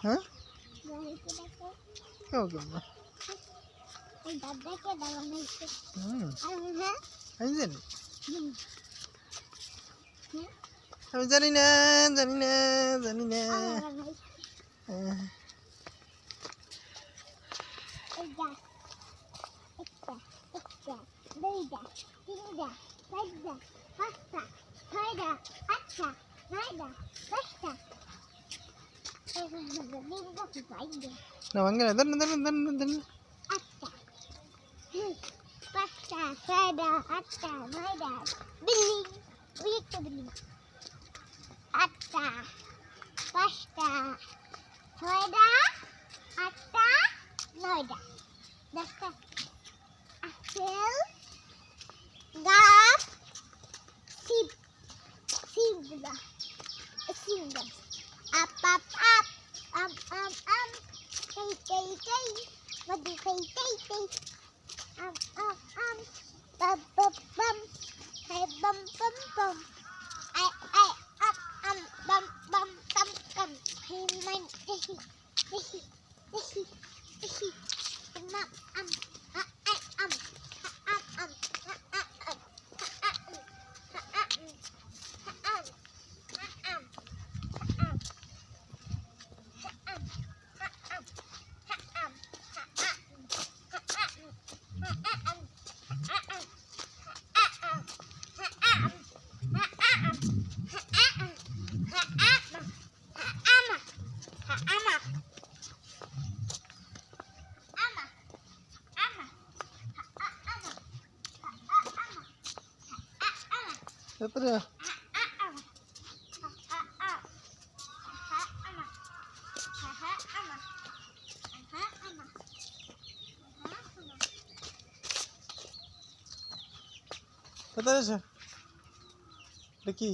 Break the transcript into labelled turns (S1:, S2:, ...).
S1: হ্যাঁ কেউ কেমন আমি জানি আমি জানি না জানি না জানি না না അങ്ങനെ തന്നെ
S2: Pasta, sada, atta, maida, billing, wait to billing. Atta, pasta, sada, atta, maida. That's the apple, gap, sibla, up, tay, madu tay. Bum, hey, bum, I, bum, hey, man,
S1: എത്രയാ എത്ര কি